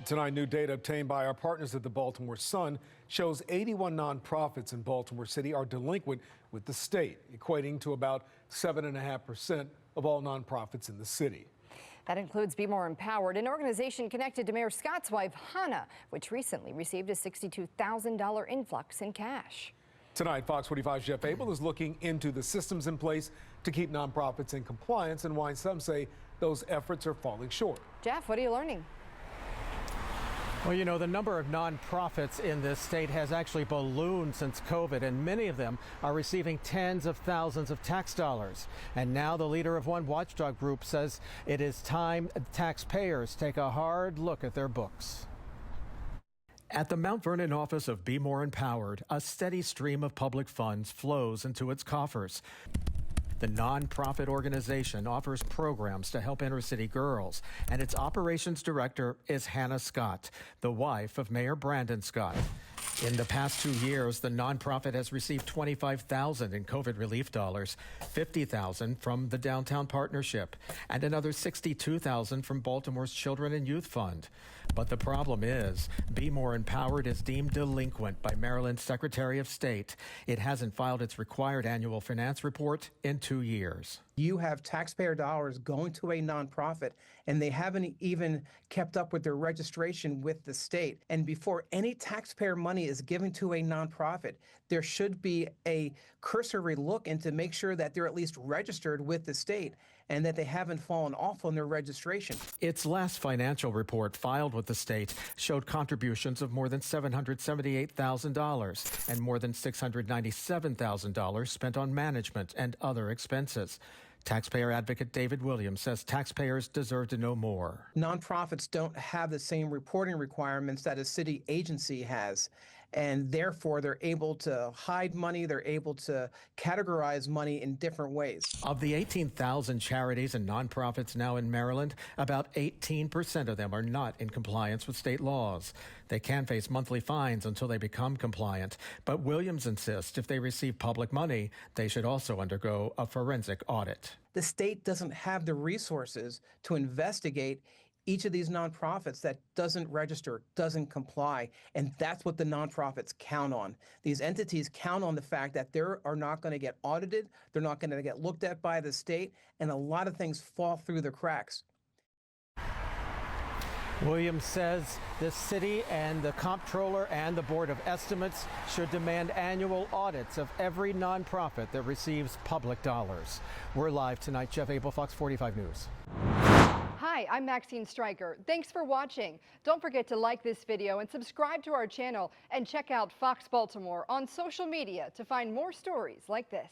Tonight, new data obtained by our partners at the Baltimore Sun shows 81 nonprofits in Baltimore City are delinquent with the state, equating to about 7.5% of all nonprofits in the city. That includes Be More Empowered, an organization connected to Mayor Scott's wife, Hannah, which recently received a $62,000 influx in cash. Tonight, Fox 45's Jeff Abel is looking into the systems in place to keep nonprofits in compliance and why some say those efforts are falling short. Jeff, what are you learning? Well, you know, the number of nonprofits in this state has actually ballooned since COVID, and many of them are receiving tens of thousands of tax dollars. And now the leader of one watchdog group says it is time taxpayers take a hard look at their books. At the Mount Vernon office of Be More Empowered, a steady stream of public funds flows into its coffers. The nonprofit organization offers programs to help inner city girls, and its operations director is Hannah Scott, the wife of Mayor Brandon Scott. In the past 2 years, the nonprofit has received $25,000 in COVID relief dollars, $50,000 from the Downtown Partnership, and another $62,000 from Baltimore's Children and Youth Fund. But the problem is, Be More Empowered is deemed delinquent by Maryland's Secretary of State. It hasn't filed its required annual finance report in 2 years. You have taxpayer dollars going to a nonprofit, and they haven't even kept up with their registration with the state. And before any taxpayer money is given to a nonprofit, there should be a cursory look into make sure that they're at least registered with the state and that they haven't fallen off on their registration. Its last financial report filed with the state showed contributions of more than $778,000 and more than $697,000 spent on management and other expenses. Taxpayer advocate David Williams says taxpayers deserve to know more. Nonprofits don't have the same reporting requirements that a city agency has, and therefore they're able to hide money, they're able to categorize money in different ways. Of the 18,000 charities and nonprofits now in Maryland, about 18% of them are not in compliance with state laws. They can face monthly fines until they become compliant, but Williams insists if they receive public money, they should also undergo a forensic audit. The state doesn't have the resources to investigate each of these nonprofits that doesn't register, doesn't comply, and that's what the nonprofits count on. These entities count on the fact that they are not going to get audited, they're not going to get looked at by the state, and a lot of things fall through the cracks. Williams says the city and the comptroller and the Board of Estimates should demand annual audits of every nonprofit that receives public dollars. We're live tonight. Jeff Abel, Fox 45 News. Hi, I'm Maxine Stryker. Thanks for watching. Don't forget to like this video and subscribe to our channel, and check out Fox Baltimore on social media to find more stories like this.